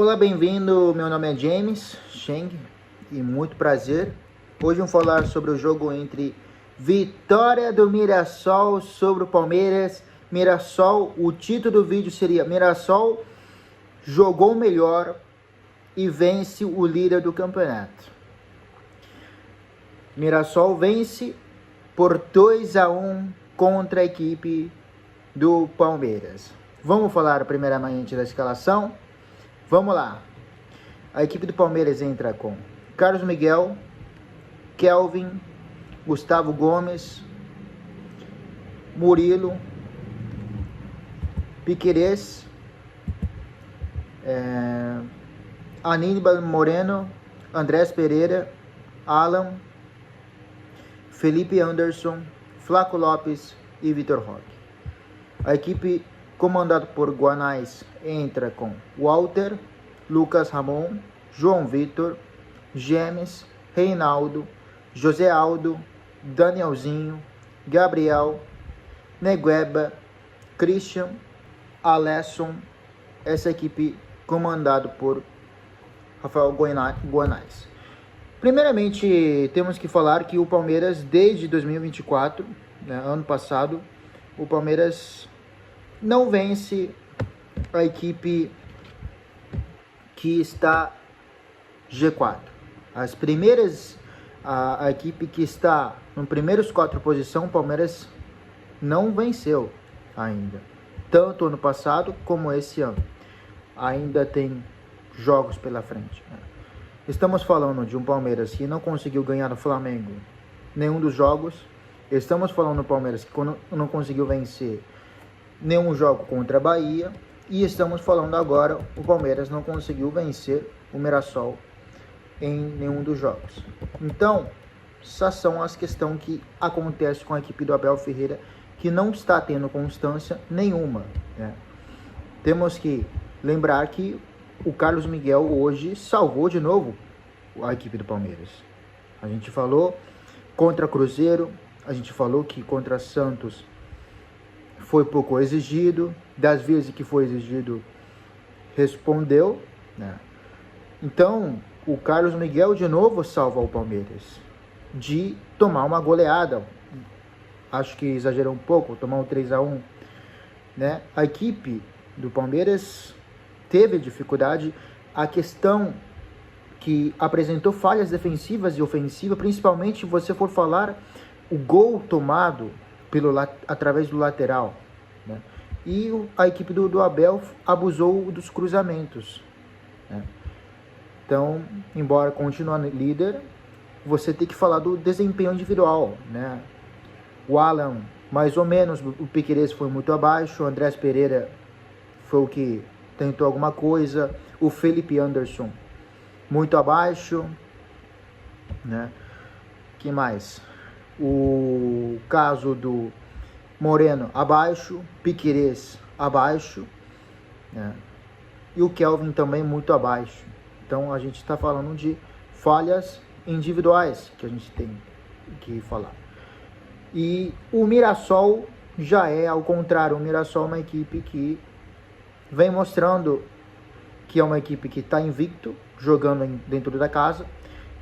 Olá, bem-vindo. Meu nome é James Cheng e muito prazer. Hoje vamos falar sobre o jogo entre vitória do Mirassol sobre o Palmeiras. Mirassol, o título do vídeo seria Mirassol jogou melhor e vence o líder do campeonato. Mirassol vence por 2-1 contra a equipe do Palmeiras. Vamos falar primeiramente da escalação. Vamos lá. A equipe do Palmeiras entra com Carlos Miguel, Kelvin, Gustavo Gomes, Murilo, Piquerez, Aníbal Moreno, Andrés Pereira, Alan, Felipe Anderson, Flaco Lopes e Vitor Roque. A equipe comandada por Guanais entra com Walter, Lucas Ramon, João Vitor, James, Reinaldo, José Aldo, Danielzinho, Gabriel, Negueba, Christian, Alesson. Essa equipe comandada por Rafael Guanais. Primeiramente, temos que falar que o Palmeiras, desde 2024, ano passado, o Palmeiras não vence a equipe que está G4. As primeiras, a equipe que está nos primeiros 4 posições, o Palmeiras não venceu ainda. Tanto ano passado como esse ano. Ainda tem jogos pela frente. Estamos falando de um Palmeiras que não conseguiu ganhar do Flamengo nenhum dos jogos. Estamos falando do Palmeiras que não conseguiu vencer nenhum jogo contra a Bahia. E estamos falando agora, o Palmeiras não conseguiu vencer o Mirassol em nenhum dos jogos. Então, essas são as questões que acontecem com a equipe do Abel Ferreira, que não está tendo constância nenhuma. Temos que lembrar que o Carlos Miguel hoje salvou de novo a equipe do Palmeiras. A gente falou contra Cruzeiro, a gente falou que contra Santos foi pouco exigido, das vezes que foi exigido, respondeu, Então, o Carlos Miguel de novo salva o Palmeiras de tomar uma goleada. Acho que exagerou um pouco, tomar um 3-1, A equipe do Palmeiras teve dificuldade. A questão que apresentou falhas defensivas e ofensivas, principalmente se você for falar o gol tomado através do lateral, E a equipe do Abel abusou dos cruzamentos, Então, embora continue líder, você tem que falar do desempenho individual, O Alan, mais ou menos, o Piquerez foi muito abaixo, o Andrés Pereira foi o que tentou alguma coisa, o Felipe Anderson muito abaixo, Que mais? O caso do Moreno abaixo, Piquerez abaixo, E o Kelvin também muito abaixo. Então a gente está falando de falhas individuais que a gente tem que falar. E o Mirassol já é ao contrário. O Mirassol é uma equipe que vem mostrando que é uma equipe que está invicto, jogando dentro da casa.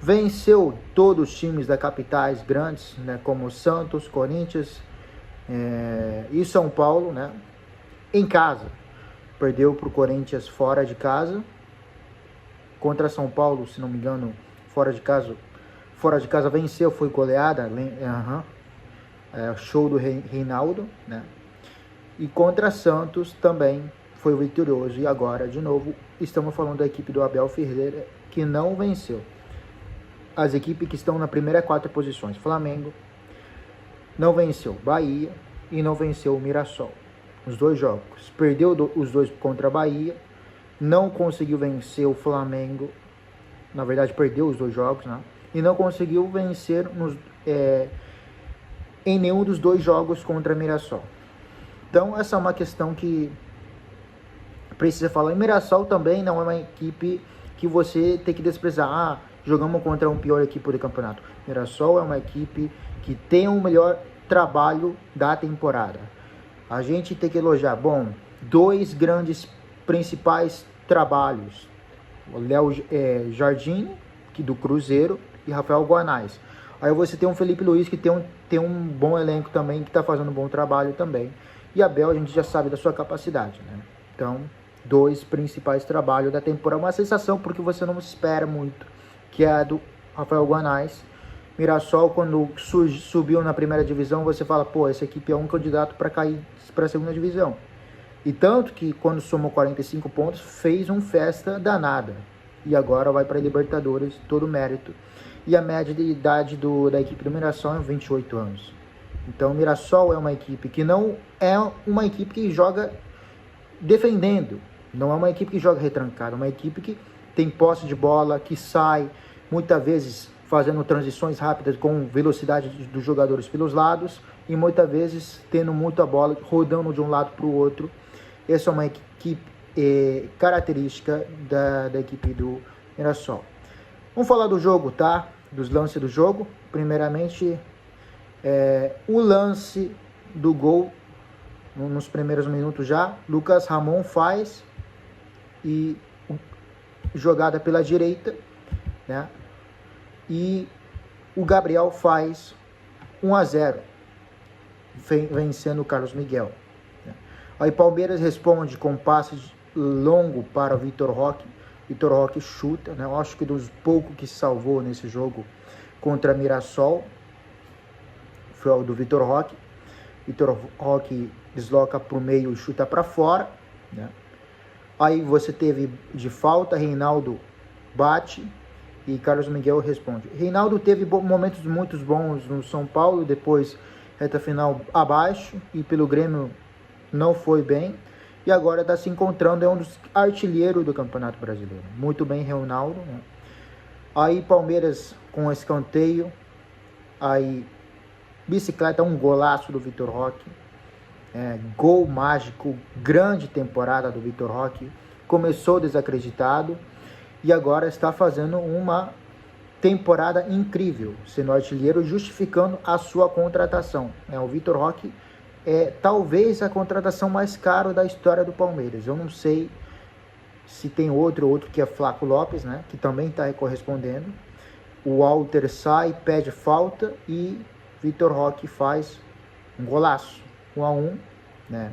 Venceu todos os times da capitais grandes, como Santos, Corinthians e São Paulo, em casa. Perdeu para o Corinthians fora de casa. Contra São Paulo, se não me engano, fora de casa venceu, foi goleada. Show do Reinaldo, E contra Santos também foi vitorioso. E agora, de novo, estamos falando da equipe do Abel Ferreira, que não venceu. As equipes que estão na primeira 4 posições. Flamengo não venceu Bahia e não venceu o Mirassol. Os 2 jogos. Perdeu os 2 contra a Bahia. Não conseguiu vencer o Flamengo. Na verdade, perdeu os 2 jogos, E não conseguiu vencer em nenhum dos 2 jogos contra a Mirassol. Então, essa é uma questão que precisa falar. E Mirassol também não é uma equipe que você tem que desprezar. Jogamos contra uma pior equipe do campeonato. Mirassol é uma equipe que tem o melhor trabalho da temporada. A gente tem que elogiar. 2 grandes principais trabalhos Léo Jardim, que do Cruzeiro, e Rafael Guanais. Aí você tem um Felipe Luiz, que tem um bom elenco também, que está fazendo um bom trabalho também. E Abel, a gente já sabe da sua capacidade, né? Então, 2 principais trabalhos da temporada. Uma sensação, porque você não espera muito, que é a do Rafael Guanais. Mirassol, quando subiu na primeira divisão, você fala, pô, essa equipe é um candidato para cair para a segunda divisão. E tanto que, quando somou 45 pontos, fez um festa danada. E agora vai para a Libertadores, todo o mérito. E a média de idade da equipe do Mirassol é 28 anos. Então, o Mirassol é uma equipe que não é uma equipe que joga defendendo. Não é uma equipe que joga retrancada. É uma equipe que tem posse de bola, que sai, muitas vezes fazendo transições rápidas com velocidade dos jogadores pelos lados e muitas vezes tendo muita bola, rodando de um lado para o outro. Essa é uma equipe característica da equipe do Mirassol. Vamos falar do jogo, tá? Dos lances do jogo. Primeiramente, o lance do gol nos primeiros minutos já. Lucas Ramon faz e jogada pela direita, né? E o Gabriel faz 1-0, vencendo o Carlos Miguel. Aí Palmeiras responde com passe longo para o Vitor Roque. Vitor Roque chuta, né? Eu acho que dos poucos que salvou nesse jogo contra Mirassol foi o do Vitor Roque. Vitor Roque desloca para o meio e chuta para fora, né? Aí você teve de falta, Reinaldo bate e Carlos Miguel responde. Reinaldo teve momentos muito bons no São Paulo, depois reta final abaixo e pelo Grêmio não foi bem. E agora está se encontrando, é um dos artilheiros do Campeonato Brasileiro. Muito bem, Reinaldo, né? Aí Palmeiras com escanteio. Aí bicicleta, um golaço do Vitor Roque. Gol mágico, grande temporada do Vitor Roque. Começou desacreditado e agora está fazendo uma temporada incrível, sendo artilheiro, justificando a sua contratação. O Vitor Roque é talvez a contratação mais cara da história do Palmeiras. Eu não sei se tem outro que é Flaco Lopes, né, que também está correspondendo. O Walter sai, pede falta e Vitor Roque faz um golaço, 1-1, né?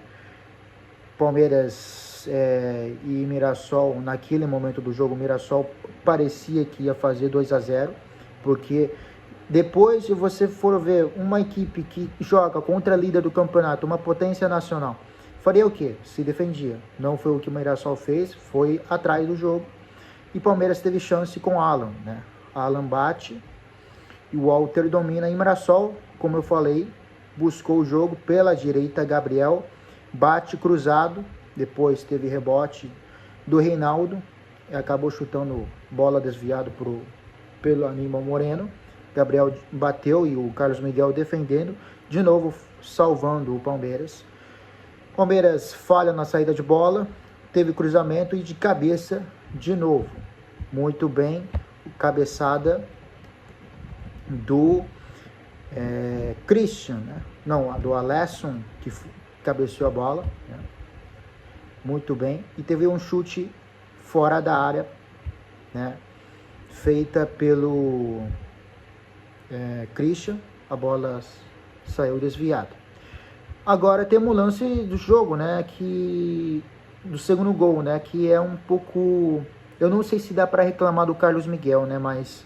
Palmeiras e Mirassol, naquele momento do jogo, Mirassol parecia que ia fazer 2-0, porque depois, se você for ver uma equipe que joga contra a líder do campeonato, uma potência nacional, faria o quê? Se defendia. Não foi o que o Mirassol fez, foi atrás do jogo. E Palmeiras teve chance com Alan, né? Alan bate e o Walter domina. E Mirassol, como eu falei, buscou o jogo pela direita. Gabriel bate cruzado, depois teve rebote do Reinaldo e acabou chutando bola desviado pelo Aníbal Moreno. Gabriel bateu e o Carlos Miguel defendendo, de novo salvando o Palmeiras. Palmeiras falha na saída de bola, teve cruzamento e de cabeça de novo. Muito bem, cabeçada do Christian, né? Não, do Alesson, que cabeceou a bola, né? Muito bem. E teve um chute fora da área, né? Feita pelo Christian, a bola saiu desviada. Agora temos o lance do jogo, né, do segundo gol, né, que é um pouco, eu não sei se dá para reclamar do Carlos Miguel, né, mas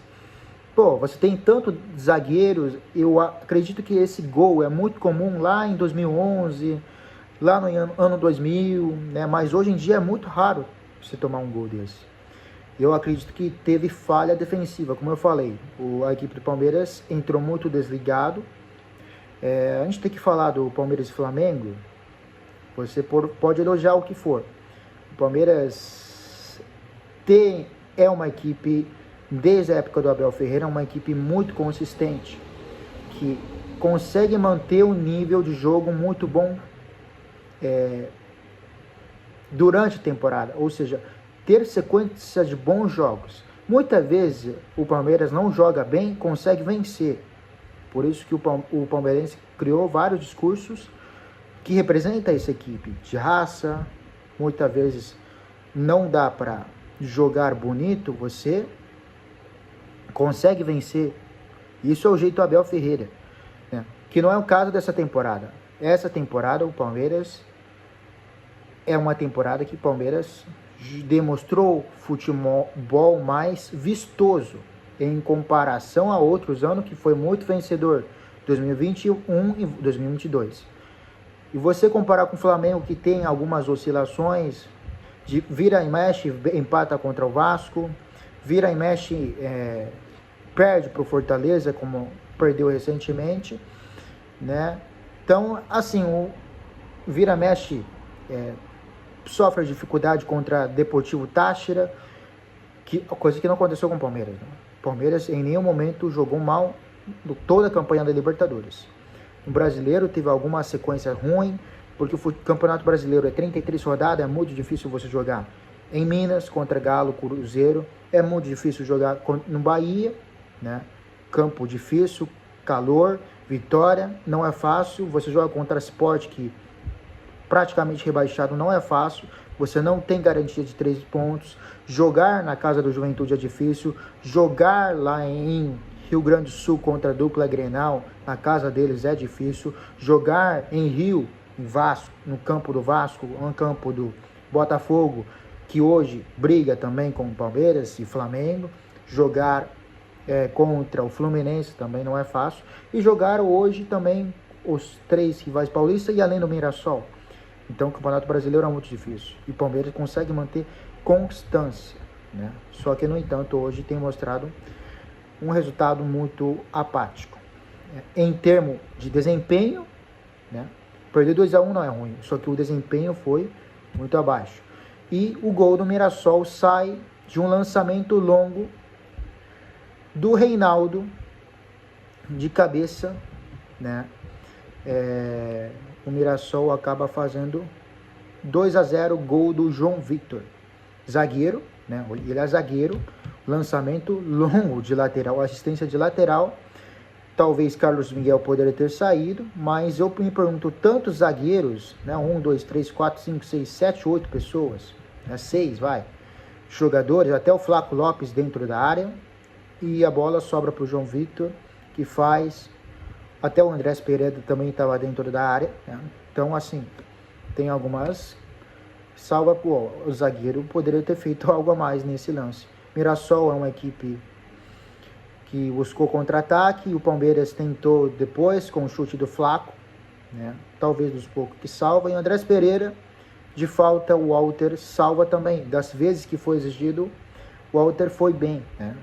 pô, você tem tanto zagueiros, eu acredito que esse gol é muito comum lá em 2011, lá no ano 2000, né, mas hoje em dia é muito raro você tomar um gol desse. Eu acredito que teve falha defensiva, como eu falei. A equipe do Palmeiras entrou muito desligado. A gente tem que falar do Palmeiras e Flamengo. Você pode elogiar o que for. O Palmeiras é uma equipe, desde a época do Abel Ferreira, uma equipe muito consistente, que consegue manter um nível de jogo muito bom durante a temporada. Ou seja, ter sequência de bons jogos. Muitas vezes o Palmeiras não joga bem, consegue vencer. Por isso que o palmeirense criou vários discursos que representam essa equipe de raça. Muitas vezes não dá para jogar bonito, você consegue vencer. Isso é o jeito Abel Ferreira, né? Que não é o caso dessa temporada. Essa temporada o Palmeiras é uma temporada que o Palmeiras demonstrou futebol mais vistoso em comparação a outros anos que foi muito vencedor, 2021 e 2022. E você comparar com o Flamengo, que tem algumas oscilações, de vira e mexe, empata contra o Vasco, vira e mexe, perde para o Fortaleza, como perdeu recentemente, né? Então, assim, o vira e mexe sofre dificuldade contra Deportivo Táchira, coisa que não aconteceu com o Palmeiras, né? O Palmeiras em nenhum momento jogou mal toda a campanha da Libertadores. O brasileiro teve alguma sequência ruim, porque o Campeonato Brasileiro é 33 rodadas, é muito difícil você jogar em Minas contra Galo, Cruzeiro, é muito difícil jogar no Bahia, né? Campo difícil, calor, Vitória, não é fácil. Você joga contra Sport, que praticamente rebaixado, não é fácil. Você não tem garantia de 3 pontos. Jogar na casa do Juventude é difícil. Jogar lá em Rio Grande do Sul contra a dupla Grenal, na casa deles, é difícil. Jogar em Rio, em Vasco, no campo do Vasco, no campo do Botafogo, que hoje briga também com o Palmeiras e Flamengo. Jogar contra o Fluminense também não é fácil. E jogar hoje também os 3 rivais paulistas e além do Mirassol. Então o Campeonato Brasileiro é muito difícil. E o Palmeiras consegue manter constância, né? Só que, no entanto, hoje tem mostrado um resultado muito apático. Em termos de desempenho, né? Perder 2-1 não é ruim, só que o desempenho foi muito abaixo. E o gol do Mirassol sai de um lançamento longo do Reinaldo de cabeça, né? O Mirassol acaba fazendo 2-0, gol do João Vitor, zagueiro, né? Ele é zagueiro, lançamento longo de lateral, assistência de lateral. Talvez Carlos Miguel poderia ter saído, mas eu me pergunto, tantos zagueiros, né? 1, 2, 3, 4, 5, 6, 7, 8 pessoas, 6, jogadores, até o Flaco Lopes dentro da área, e a bola sobra para o João Vitor, que faz. Até o Andrés Pereira também estava dentro da área, né? Então, assim, tem algumas salva o zagueiro, poderia ter feito algo a mais nesse lance. Mirassol é uma equipe que buscou contra-ataque, o Palmeiras tentou depois com o chute do Flaco, né? Talvez dos poucos que salva, e o Andrés Pereira, de falta, o Walter salva também. Das vezes que foi exigido, o Walter foi bem, né?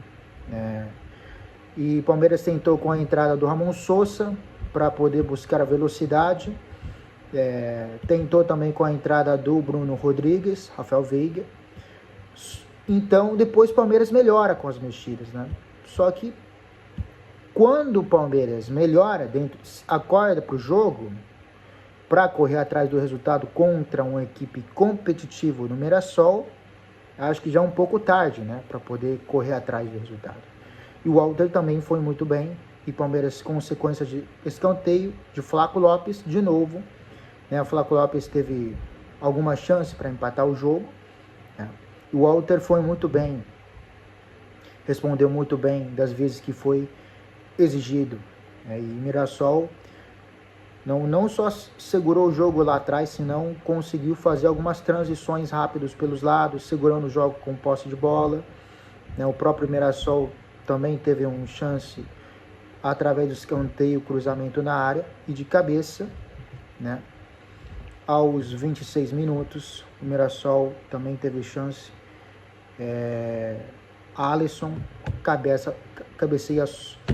E o Palmeiras tentou com a entrada do Ramon Sousa para poder buscar a velocidade. Tentou também com a entrada do Bruno Rodrigues, Rafael Veiga. Então, depois o Palmeiras melhora com as mexidas, né? Só que quando o Palmeiras melhora, acorda para o jogo, para correr atrás do resultado contra uma equipe competitiva no Mirassol, acho que já é um pouco tarde, né? Para poder correr atrás do resultado. E o Walter também foi muito bem. E Palmeiras com sequência de escanteio de Flaco Lopes, de novo, né? O Flaco Lopes teve alguma chance para empatar o jogo, né? O Walter foi muito bem, respondeu muito bem das vezes que foi exigido, né? E Mirassol não só segurou o jogo lá atrás, senão conseguiu fazer algumas transições rápidas pelos lados, segurando o jogo com posse de bola, né? O próprio Mirassol também teve uma chance através do escanteio, cruzamento na área e de cabeça, né? Aos 26 minutos, o Mirassol também teve chance. Alisson cabeceia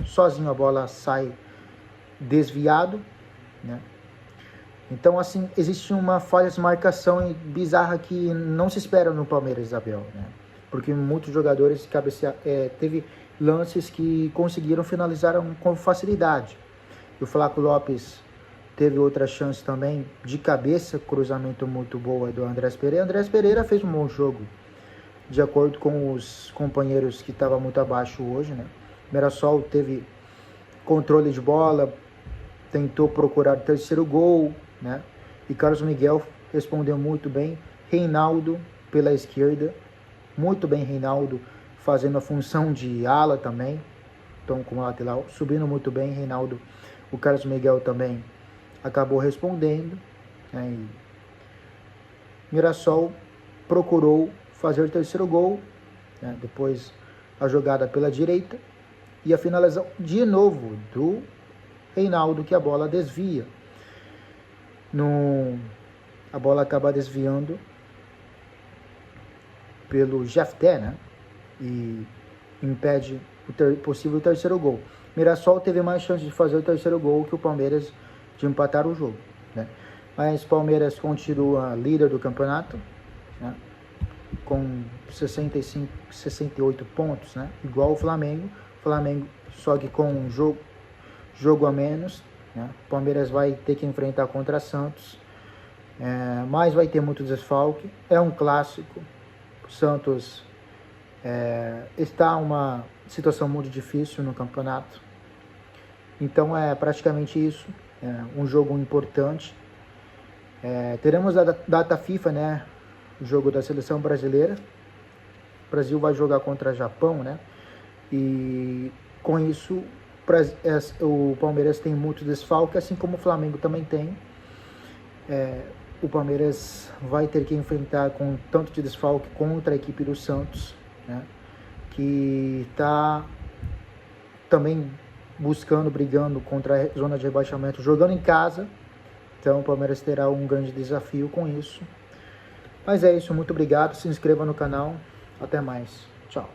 sozinho, a bola sai desviado, né? Então, assim, existe uma falha de marcação bizarra que não se espera no Palmeiras, Isabel, né? Porque muitos jogadores teve lances que conseguiram finalizar com facilidade. E o Flaco Lopes teve outra chance também de cabeça, cruzamento muito boa do Andrés Pereira. Andrés Pereira fez um bom jogo, de acordo com os companheiros que estavam muito abaixo hoje, né? Mirassol teve controle de bola, tentou procurar o terceiro gol, né? E Carlos Miguel respondeu muito bem. Reinaldo pela esquerda, muito bem Reinaldo, fazendo a função de ala também, então como lateral, subindo muito bem Reinaldo. O Carlos Miguel também acabou respondendo, né, e Mirassol procurou fazer o terceiro gol, né, depois a jogada pela direita e a finalização de novo do Reinaldo, que a bola desvia. A bola acaba desviando pelo Jefté, né, e impede o possível terceiro gol. Mirassol teve mais chance de fazer o terceiro gol que o Palmeiras de empatar o jogo, né? Mas Palmeiras continua líder do campeonato, né, com 65, 68 pontos, né, igual o Flamengo. Flamengo só que com um jogo a menos, né? Palmeiras vai ter que enfrentar contra Santos, mas vai ter muito desfalque. É um clássico. O Santos está uma situação muito difícil no campeonato. Então é praticamente isso. Um jogo importante. Teremos a data FIFA, né? O jogo da seleção brasileira. O Brasil vai jogar contra o Japão, né? E com isso o Palmeiras tem muito desfalque, assim como o Flamengo também tem. O Palmeiras vai ter que enfrentar com tanto de desfalque contra a equipe do Santos, né, que está também brigando contra a zona de rebaixamento, jogando em casa. Então o Palmeiras terá um grande desafio com isso. Mas é isso, muito obrigado, se inscreva no canal, até mais, tchau.